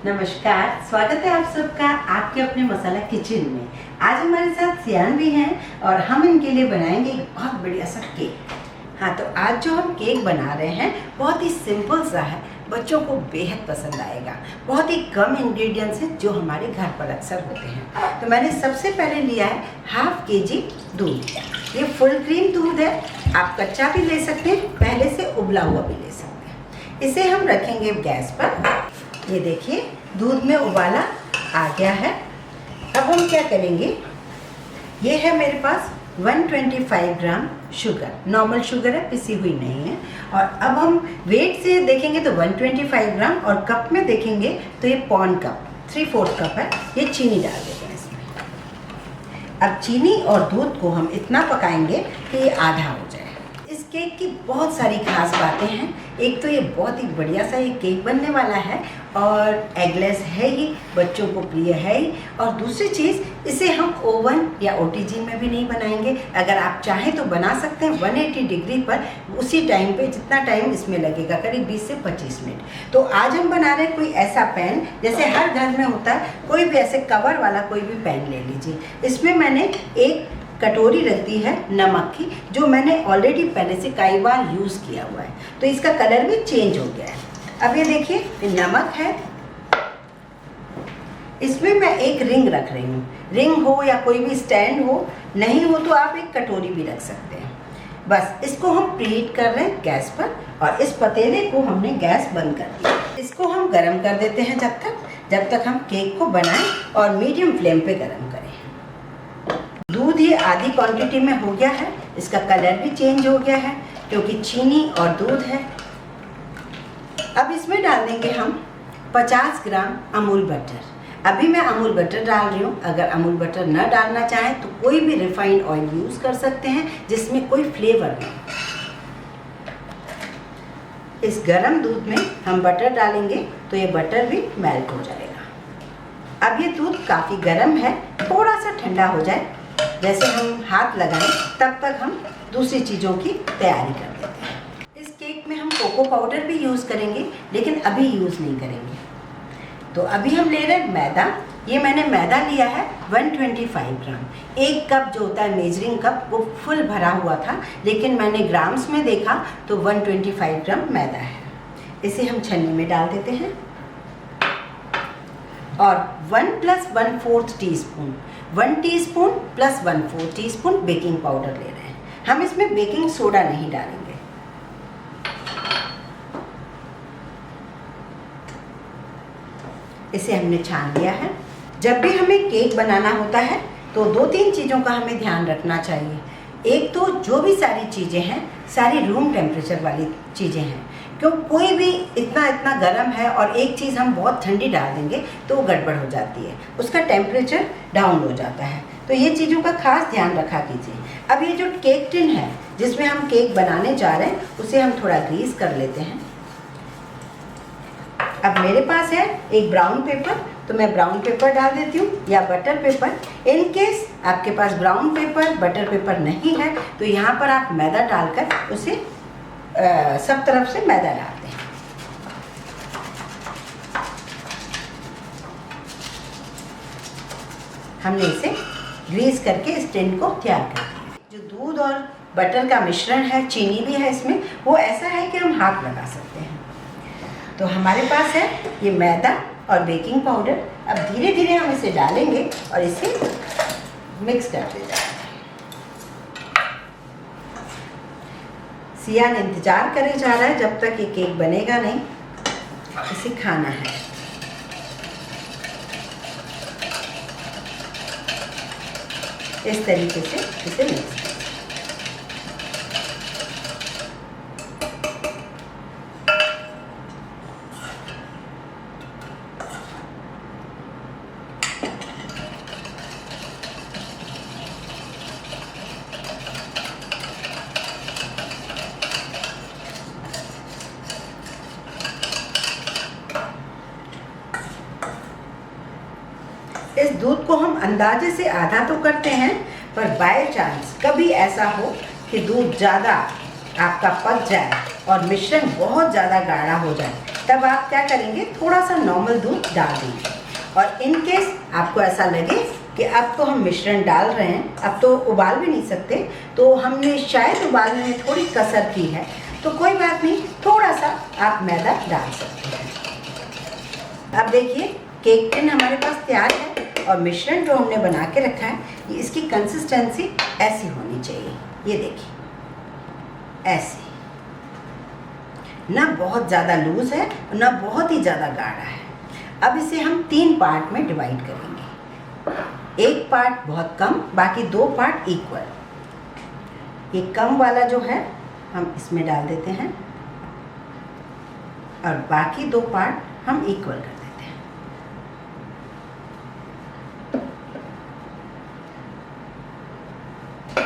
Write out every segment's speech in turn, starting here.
नमस्कार, स्वागत है आप सबका आपके अपने मसाला किचन में। आज हमारे साथ सियान भी हैं और हम इनके लिए बनाएंगे एक बहुत बढ़िया सा केक। हाँ, तो आज जो हम केक बना रहे हैं बहुत ही सिंपल सा है, बच्चों को बेहद पसंद आएगा। बहुत ही कम इंग्रेडिएंट्स हैं जो हमारे घर पर अक्सर होते हैं। तो मैंने सबसे पहले लिया है ½ kg दूध। ये फुल क्रीम दूध है, आप कच्चा भी ले सकते हैं, पहले से उबला हुआ भी ले सकते हैं। इसे हम रखेंगे गैस पर। ये देखिए दूध में उबाला आ गया है। अब हम क्या करेंगे, ये है मेरे पास 125 ग्राम शुगर, नॉर्मल शुगर है, पिसी हुई नहीं है। और अब हम वेट से देखेंगे तो 125 ग्राम और कप में देखेंगे तो ये पौन कप, 3/4 कप है। ये चीनी डाल देते हैं इसमें। अब चीनी और दूध को हम इतना पकाएंगे कि ये आधा हो जाए। इस केक की बहुत सारी खास बातें हैं। एक तो ये बहुत ही बढ़िया सा ये केक बनने वाला है और एगलेस है ही, बच्चों को प्रिय है ही। और दूसरी चीज़, इसे हम ओवन या OTG में भी नहीं बनाएंगे। अगर आप चाहें तो बना सकते हैं 180 डिग्री पर, उसी टाइम पे जितना टाइम इसमें लगेगा, करीब 20 से 25 मिनट। तो आज हम बना रहे हैं कोई ऐसा पैन, जैसे हर घर में होता है, कोई भी ऐसे कवर वाला कोई भी पैन ले लीजिए। इसमें मैंने एक कटोरी रख दी है नमक की, जो मैंने ऑलरेडी पहले से कई बार यूज़ किया हुआ है, तो इसका कलर भी चेंज हो गया है। अब ये देखिए नमक है, इसमें मैं एक रिंग रख रही हूँ। रिंग हो या कोई भी स्टैंड हो, नहीं हो तो आप एक कटोरी भी रख सकते हैं। बस इसको हम प्रीहीट कर रहे हैं गैस पर और इस पतीले को हमने गैस बंद कर दिया। इसको हम गरम कर देते हैं जब तक हम केक को बनाएं और मीडियम फ्लेम पे गरम करें। दूध ये आधी क्वांटिटी में हो गया है, इसका कलर भी चेंज हो गया है क्योंकि चीनी और दूध है। अब इसमें डाल देंगे हम 50 ग्राम अमूल बटर। अभी मैं अमूल बटर डाल रही हूँ। अगर अमूल बटर न डालना चाहें तो कोई भी रिफाइंड ऑयल यूज़ कर सकते हैं जिसमें कोई फ्लेवर नहीं। इस गरम दूध में हम बटर डालेंगे तो ये बटर भी मेल्ट हो जाएगा। अब ये दूध काफ़ी गर्म है, थोड़ा सा ठंडा हो जाए, जैसे हम हाथ लगाएं तब तक हम दूसरी चीज़ों की तैयारी कर देते हैं। इस केक में हम कोको पाउडर भी यूज़ करेंगे, लेकिन अभी यूज़ नहीं करेंगे। तो अभी हम ले रहे हैं मैदा। ये मैंने मैदा लिया है 125 ग्राम। एक कप जो होता है मेजरिंग कप, वो फुल भरा हुआ था, लेकिन मैंने ग्राम्स में देखा तो 125 ग्राम मैदा है। इसे हम छन्नी में डाल देते हैं और 1 + 1/4 teaspoon, 1 teaspoon + 1/4 teaspoon baking powder ले रहे हैं। हम इसमें बेकिंग सोडा नहीं डालेंगे। इसे हमने छान लिया है। जब भी हमें केक बनाना होता है तो 2-3 चीज़ों का हमें ध्यान रखना चाहिए। एक तो जो भी सारी चीज़ें हैं, सारी रूम टेम्परेचर वाली चीज़ें हैं, क्यों कोई भी इतना गर्म है और एक चीज़ हम बहुत ठंडी डाल देंगे तो वो गड़बड़ हो जाती है, उसका टेम्परेचर डाउन हो जाता है। तो ये चीज़ों का खास ध्यान रखा कीजिए। अब ये जो केक टिन है जिसमें हम केक बनाने जा रहे हैं, उसे हम थोड़ा ग्रीस कर लेते हैं। अब मेरे पास है एक ब्राउन पेपर, तो मैं ब्राउन पेपर डाल देती हूँ या बटर पेपर। इन केस आपके पास ब्राउन पेपर, बटर पेपर नहीं है तो यहाँ पर आप मैदा डालकर उसे सब तरफ से मैदा डालते हैं। हमने इसे ग्रीस करके इस टिन को तैयार कर दिया। जो दूध और बटर का मिश्रण है, चीनी भी है इसमें, वो ऐसा है कि हम हाथ लगा सकते हैं। तो हमारे पास है ये मैदा और बेकिंग पाउडर। अब धीरे धीरे हम इसे डालेंगे और इसे मिक्स करते जाएंगे। सियान इंतजार करे जा रहा है जब तक ये केक बनेगा नहीं, इसे खाना है। इस तरीके से इसे मिक्स। इस दूध को हम अंदाजे से आधा तो करते हैं, पर बाय चांस कभी ऐसा हो कि दूध ज़्यादा आपका पक जाए और मिश्रण बहुत ज़्यादा गाढ़ा हो जाए, तब आप क्या करेंगे, थोड़ा सा नॉर्मल दूध डाल देंगे। और इन केस आपको ऐसा लगे कि अब तो हम मिश्रण डाल रहे हैं, अब तो उबाल भी नहीं सकते, तो हमने शायद उबालने में थोड़ी कसर की है, तो कोई बात नहीं, थोड़ा सा आप मैदा डाल सकते हैं। अब देखिए केक टिन हमारे पास तैयार है और मिश्रण जो हमने बना के रखा है, इसकी कंसिस्टेंसी ऐसी होनी चाहिए। ये देखिए ऐसी, ना बहुत ज़्यादा लूज है ना बहुत ही ज़्यादा गाढ़ा है। अब इसे हम 3 पार्ट में डिवाइड करेंगे। एक पार्ट बहुत कम, बाकी 2 पार्ट इक्वल। ये कम वाला जो है हम इसमें डाल देते हैं और बाकी 2 पार्ट हम इक्वल कर देते हैं।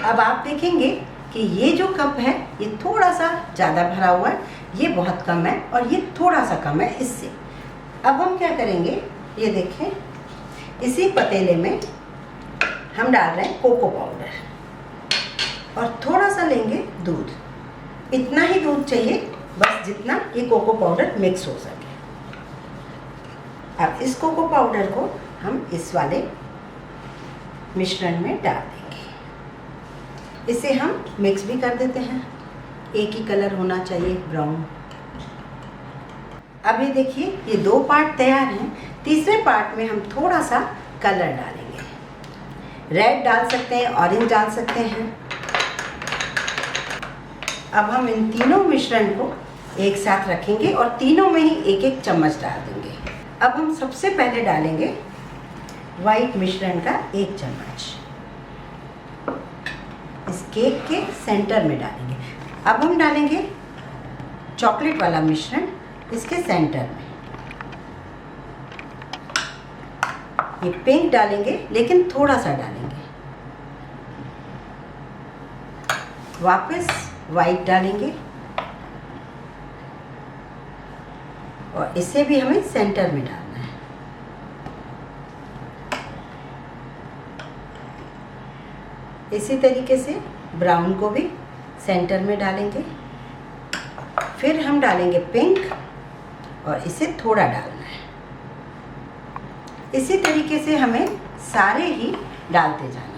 अब आप देखेंगे कि ये जो कप है ये थोड़ा सा ज़्यादा भरा हुआ है, ये बहुत कम है और ये थोड़ा सा कम है इससे। अब हम क्या करेंगे, ये देखें, इसी पतीले में हम डाल रहे हैं कोको पाउडर और थोड़ा सा लेंगे दूध। इतना ही दूध चाहिए, बस जितना ये कोको पाउडर मिक्स हो सके। अब इस कोको पाउडर को हम इस वाले मिश्रण में डाल देंगे। इसे हम मिक्स भी कर देते हैं, एक ही कलर होना चाहिए, ब्राउन। अब ये देखिए ये 2 पार्ट तैयार हैं। तीसरे पार्ट में हम थोड़ा सा कलर डालेंगे, रेड डाल सकते हैं, ऑरेंज डाल सकते हैं। अब हम इन तीनों मिश्रण को एक साथ रखेंगे और तीनों में ही एक एक चम्मच डाल देंगे। अब हम सबसे पहले डालेंगे वाइट मिश्रण का 1 चम्मच इस केक के सेंटर में डालेंगे। अब हम डालेंगे चॉकलेट वाला मिश्रण इसके सेंटर में। ये पिंक डालेंगे लेकिन थोड़ा सा डालेंगे। वापस वाइट डालेंगे और इसे भी हमें सेंटर में डालना है। इसी तरीके से ब्राउन को भी सेंटर में डालेंगे। फिर हम डालेंगे पिंक और इसे थोड़ा डालना है। इसी तरीके से हमें सारे ही डालते जाना है।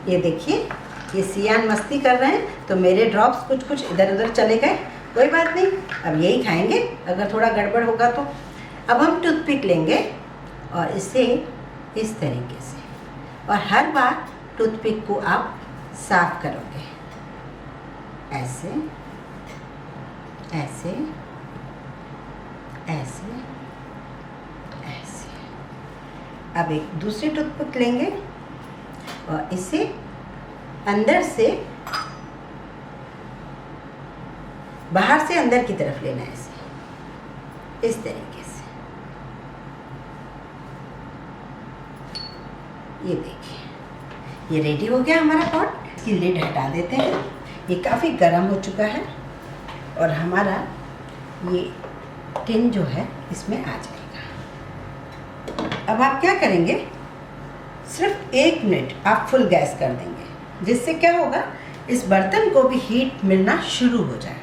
ये देखिए ये सियान मस्ती कर रहे हैं, तो मेरे ड्रॉप्स कुछ कुछ इधर उधर चले गए। कोई बात नहीं, अब यही खाएंगे, अगर थोड़ा गड़बड़ होगा तो। अब हम टूथपिक लेंगे और इसे इस तरीके से, और हर बार टूथपिक को आप साफ करोगे, ऐसे ऐसे ऐसे ऐसे। अब एक दूसरी टूथपिक लेंगे और इसे अंदर से बाहर से अंदर की तरफ लेना है, ऐसे इस तरीके से। ये देखिए ये रेडी हो गया हमारा पॉट। इसकी लिड हटा देते हैं, ये काफ़ी गर्म हो चुका है और हमारा ये टिन जो है इसमें आ जाएगा। अब आप क्या करेंगे, सिर्फ 1 मिनट आप फुल गैस कर देंगे, जिससे क्या होगा, इस बर्तन को भी हीट मिलना शुरू हो जाए।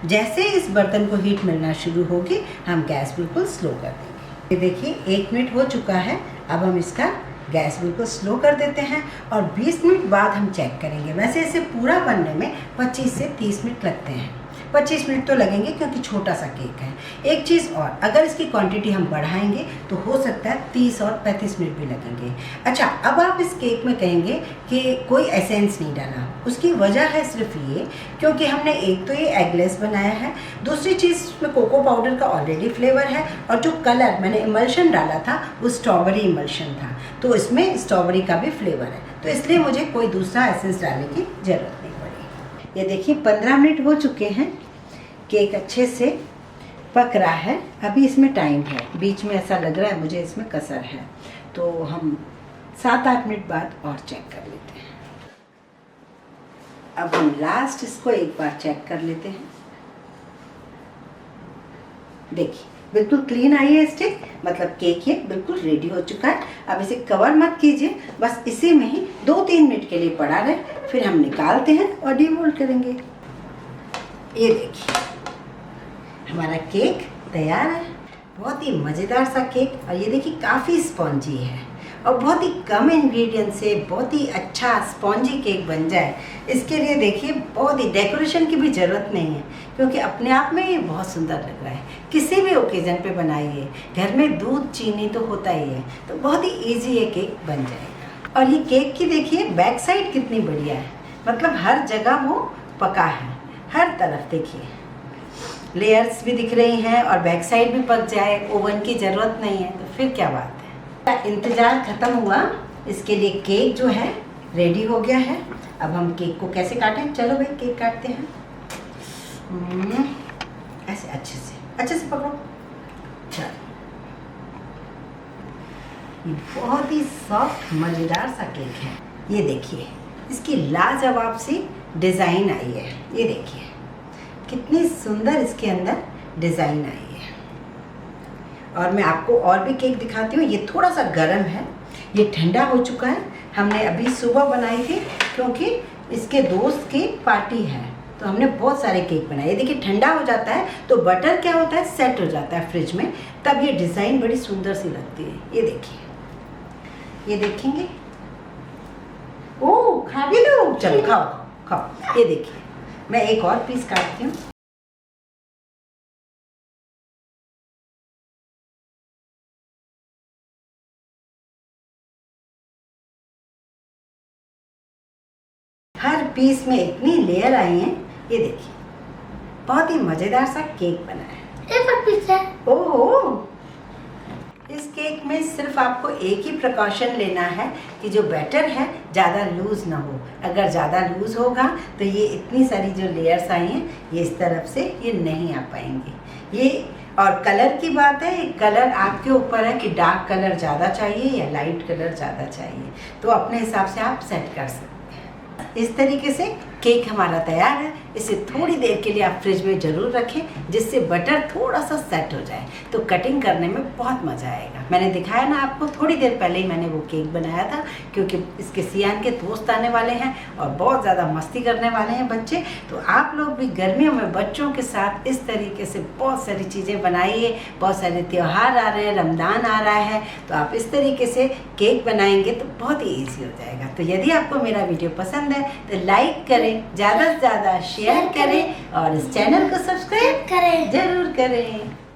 जैसे इस बर्तन को हीट मिलना शुरू होगी हम गैस बिल्कुल स्लो कर देंगे। ये देखिए 1 मिनट हो चुका है। अब हम इसका गैस बिल्कुल स्लो कर देते हैं और 20 मिनट बाद हम चेक करेंगे। वैसे इसे पूरा बनने में 25 से 30 मिनट लगते हैं। 25 मिनट तो लगेंगे क्योंकि छोटा सा केक है। एक चीज़ और, अगर इसकी क्वांटिटी हम बढ़ाएंगे तो हो सकता है 30 और 35 मिनट भी लगेंगे। अच्छा, अब आप इस केक में कहेंगे कि कोई एसेंस नहीं डाला। उसकी वजह है सिर्फ ये, क्योंकि हमने एक तो ये एगलेस बनाया है, दूसरी चीज़ इसमें कोको पाउडर का ऑलरेडी फ्लेवर है, और जो कलर मैंने इमल्शन डाला था वो स्ट्रॉबेरी इमल्शन था, तो इसमें स्ट्रॉबेरी का भी फ्लेवर है, तो इसलिए मुझे कोई दूसरा एसेंस डालने की ज़रूरत नहीं पड़ी। ये देखिए 15 मिनट हो चुके हैं, केक अच्छे से पक रहा है। अभी इसमें टाइम है, बीच में ऐसा लग रहा है मुझे इसमें कसर है, तो हम 7-8 मिनट बाद और चेक कर लेते हैं। अब हम लास्ट इसको एक बार चेक कर लेते हैं। देखिए बिल्कुल क्लीन आई है स्टिक, मतलब केक ये बिल्कुल रेडी हो चुका है। अब इसे कवर मत कीजिए, बस इसी में ही 2-3 मिनट के लिए पड़ा रहे, फिर हम निकालते हैं और डीमोल्ड करेंगे। ये देखिए हमारा केक तैयार है। बहुत ही मज़ेदार सा केक, और ये देखिए काफ़ी स्पॉन्जी है और बहुत ही कम इंग्रेडिएंट से बहुत ही अच्छा स्पॉन्जी केक बन जाए, इसके लिए देखिए बहुत ही डेकोरेशन की भी ज़रूरत नहीं है, क्योंकि अपने आप में ये बहुत सुंदर लग रहा है। किसी भी ओकेजन पे बनाइए, घर में दूध चीनी तो होता ही है, तो बहुत ही इजी ये केक बन जाएगा। और ये केक की देखिए बैक साइड कितनी बढ़िया है, मतलब हर जगह वो पका है, हर तरफ देखिए लेयर्स भी दिख रही हैं और बैक साइड भी पक जाए, ओवन की ज़रूरत नहीं है, तो फिर क्या बात है। इंतज़ार ख़त्म हुआ, इसके लिए केक जो है रेडी हो गया है। अब हम केक को कैसे काटें, चलो भाई केक काटते हैं। ऐसे अच्छे से पकड़ो। चलो, ये बहुत ही सॉफ्ट मज़ेदार सा केक है। ये देखिए इसकी लाजवाब सी डिज़ाइन आई है, ये देखिए कितनी सुंदर इसके अंदर डिज़ाइन आई है। और मैं आपको और भी केक दिखाती हूँ। ये थोड़ा सा गर्म है, ये ठंडा हो चुका है। हमने अभी सुबह बनाई थी, क्योंकि इसके दोस्त की पार्टी है, तो हमने बहुत सारे केक बनाए। देखिए ठंडा हो जाता है तो बटर क्या होता है, सेट हो जाता है फ्रिज में, तब ये डिज़ाइन बड़ी सुंदर सी लगती है। ये देखिए, ये देखेंगे, ओह खा भी लो, चलो खाओ खाओ। ये देखिए मैं एक और पीस काटती हूँ। हर पीस में इतनी लेयर आई हैं, ये देखिए बहुत ही मज़ेदार सा केक बना है। एक पीस है। ओहो, इस केक में सिर्फ आपको एक ही प्रिकॉशन लेना है कि जो बैटर है ज़्यादा लूज़ ना हो। अगर ज़्यादा लूज़ होगा तो ये इतनी सारी जो लेयर्स आई हैं, ये इस तरफ से ये नहीं आ पाएंगी। ये और कलर की बात है, कलर आपके ऊपर है कि डार्क कलर ज़्यादा चाहिए या लाइट कलर ज़्यादा चाहिए, तो अपने हिसाब से आप सेट कर सकते हैं। इस तरीके से केक हमारा तैयार है। इसे थोड़ी देर के लिए आप फ्रिज में ज़रूर रखें, जिससे बटर थोड़ा सा सेट हो जाए, तो कटिंग करने में बहुत मज़ा आएगा। मैंने दिखाया ना आपको, थोड़ी देर पहले ही मैंने वो केक बनाया था, क्योंकि इसके सियान के दोस्त आने वाले हैं और बहुत ज़्यादा मस्ती करने वाले हैं बच्चे। तो आप लोग भी गर्मियों में बच्चों के साथ इस तरीके से बहुत सारी चीज़ें बनाइए। बहुत सारे त्यौहार आ रहे हैं, रमज़ान आ रहा है, तो आप इस तरीके से केक बनाएंगे तो बहुत ही ईजी हो जाएगा। तो यदि आपको मेरा वीडियो पसंद है तो लाइक करें, ज़्यादा से ज़्यादा शेयर करें और इस चैनल को सब्सक्राइब करें जरूर करें।